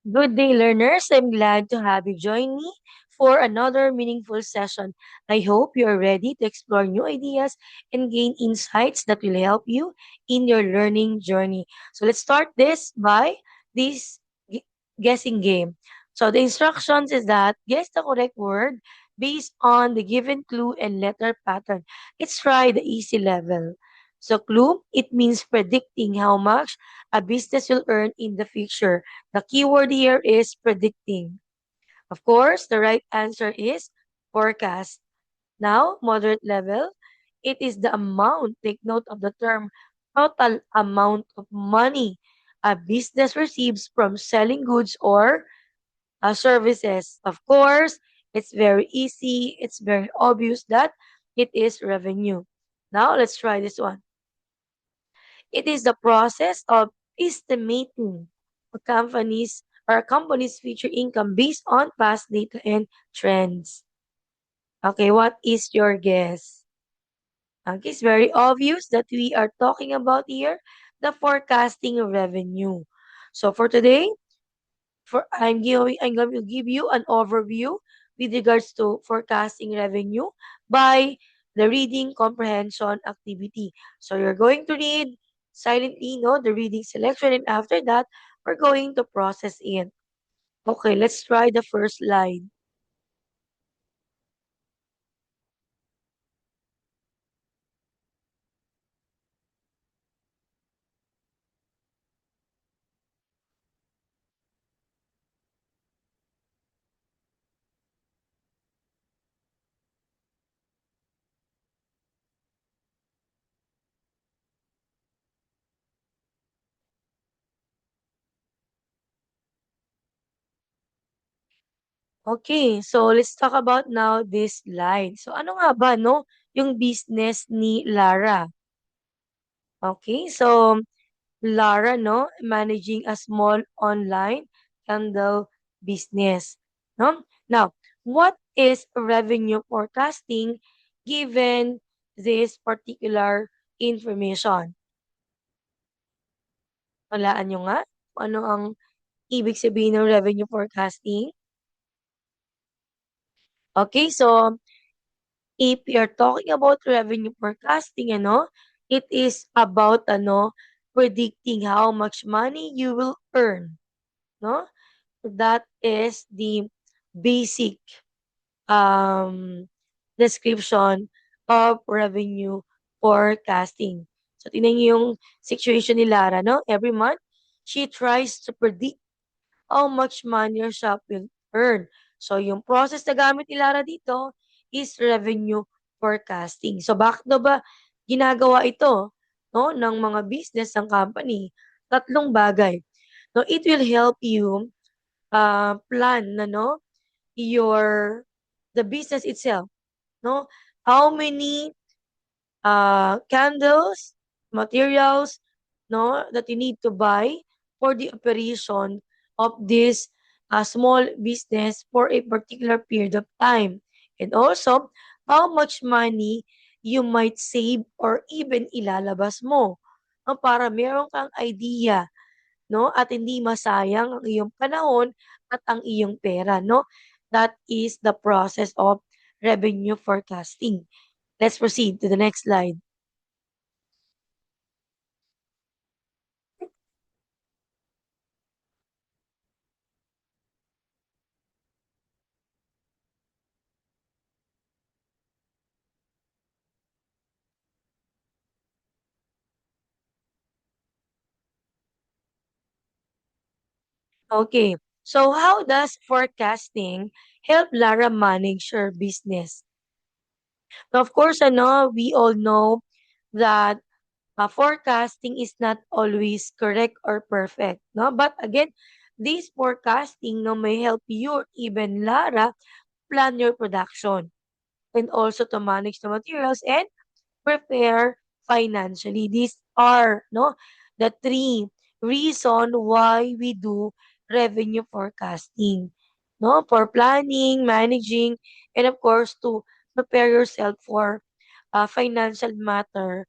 Good day, learners. I'm glad to have you join me for another meaningful session. I hope you are ready to explore new ideas and gain insights that will help you in your learning journey. So let's start this by this gu- guessing game. So the instructions is that guess the correct word based on the given clue and letter pattern. Let's try the easy level. So clue, it means predicting how much a business will earn in the future. The keyword here is predicting. Of course, the right answer is forecast. Now, moderate level, it is the amount, take note of the term, total amount of money a business receives from selling goods or services. Of course, it's very easy, it's very obvious that it is revenue. Now, let's try this one. It is the process of estimating a company's future income based on past data and trends. Okay, what is your guess? Okay, it's very obvious that we are talking about here the forecasting revenue. So for today, I'm going to give you an overview with regards to forecasting revenue by the reading comprehension activity. So you're going to read silently, no, the reading selection, and after that, we're going to process it. Okay, let's try the first line. Okay, so let's talk about now this slide. So ano nga ba, no, yung business ni Lara? Okay, so Lara, no, managing a small online candle business. No? Now, what is revenue forecasting given this particular information? Walaan nyo nga kung ano ang ibig sabihin ng revenue forecasting. Okay, so if you're talking about revenue forecasting, it is about predicting how much money you will earn, no? That is the basic um, description of revenue forecasting. So, tingnan niyo yung situation ni Lara, no? Every month, she tries to predict how much money your shop will earn. So, yung process na gamit ni Lara dito is revenue forecasting. So, bakit daw ba ginagawa ito, no, ng mga business ng company? Tatlong bagay. No, it will help you plan na, no, your the business itself, no? How many candles, materials, no, that you need to buy for the operation of this small business for a particular period of time. And also, how much money you might save or even ilalabas mo, no, para meron kang idea, no, at hindi masayang ang iyong panahon at ang iyong pera, no? That is the process of revenue forecasting. Let's proceed to the next slide. Okay. So how does forecasting help Lara manage her business? Now, of course, we all know that forecasting is not always correct or perfect, no? But again, this forecasting, no, may help you or even Lara plan your production and also to manage the materials and prepare financially. These are, no, the three reason why we do revenue forecasting, no, for planning, managing, and of course to prepare yourself for financial matter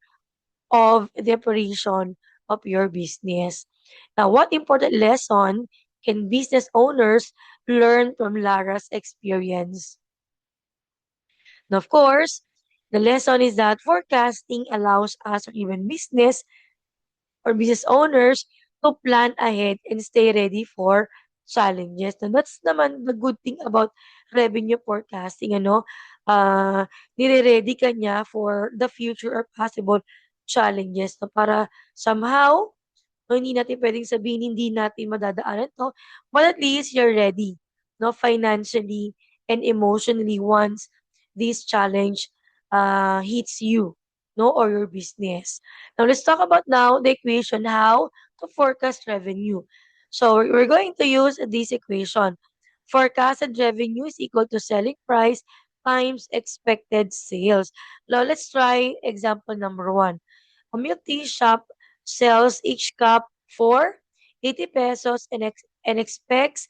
of the operation of your business. Now, what important lesson can business owners learn from Lara's experience? And of course, the lesson is that forecasting allows us or even business owners to plan ahead and stay ready for challenges. And that's naman the good thing about revenue forecasting, ano, nire-ready ka niya for the future or possible challenges, no, para somehow, no, hindi natin pwedeng sabihin hindi natin madadaanan 'to, but at least you're ready, no, financially and emotionally once this challenge, hits you, no, or your business. Now, let's talk about now the equation how to forecast revenue. So, we're going to use this equation. Forecasted revenue is equal to selling price times expected sales. Now, let's try example number one. A milk tea shop sells each cup for 80 pesos and expects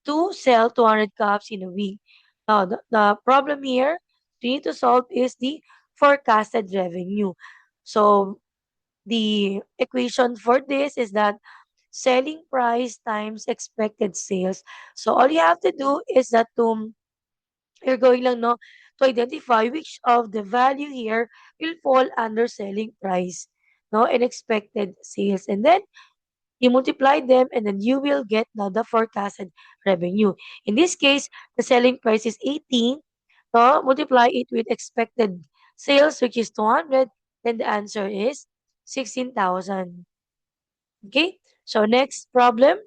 to sell 200 cups in a week. Now, the problem here we need to solve is the forecasted revenue. So, the equation for this is that selling price times expected sales. So, all you have to do is that you're going lang, no, to identify which of the value here will fall under selling price, no, and expected sales. And then you multiply them and then you will get now the forecasted revenue. In this case, the selling price is 18. So multiply it with expected sales, which is 200. Then the answer is 16,000. Okay. So next problem.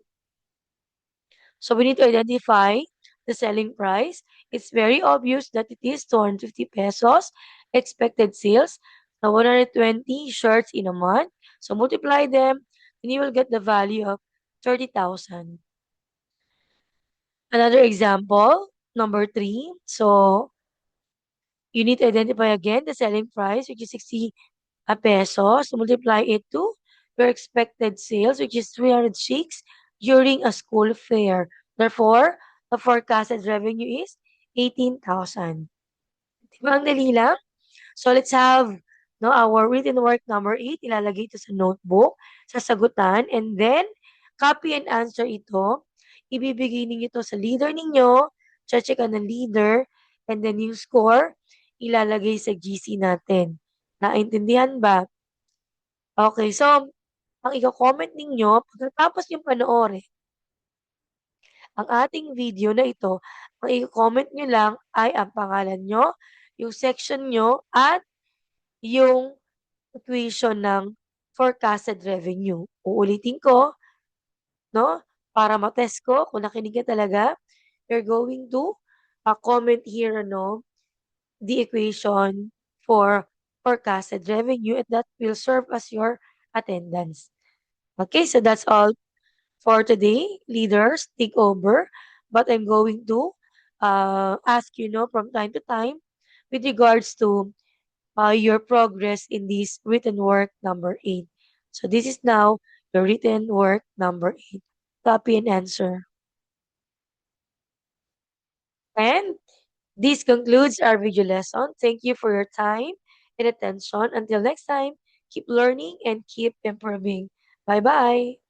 So we need to identify the selling price. It's very obvious that it is 250 pesos. Expected sales, the 120 shirts in a month. So multiply them, and you will get the value of 30,000. Another example, number three. So you need to identify again the selling price, which is 60 pesos. So multiply it to your expected sales, which is 300 chicks during a school fair. Therefore, the forecasted revenue is 18,000. Diba ang dali lang? So let's have no our written work number 8, ilalagay ito sa notebook, sasagutan, and then copy and answer ito. Ibibigay ninyo ito sa leader ninyo, checkan ng leader, and then yung score, ilalagay sa GC natin. Naintindihan ba? Okay, so ang iko-comment ninyo pagkatapos niyong panoorin ang ating video na ito, ang iko-comment niyo lang ay ang pangalan niyo, yung section niyo, at yung equation ng forecasted revenue. Uulitin ko, no? Para ma-test ko kung nakinig ka talaga, you're going to comment here, ano, the equation for forecasted revenue, and that will serve as your attendance. Okay, so that's all for today. Leaders, take over. But I'm going to ask you, know, from time to time with regards to your progress in this written work number 8. So this is now the written work number 8. Copy and answer. And this concludes our video lesson. Thank you for your time and attention. Until next time, keep learning and keep improving. Bye bye.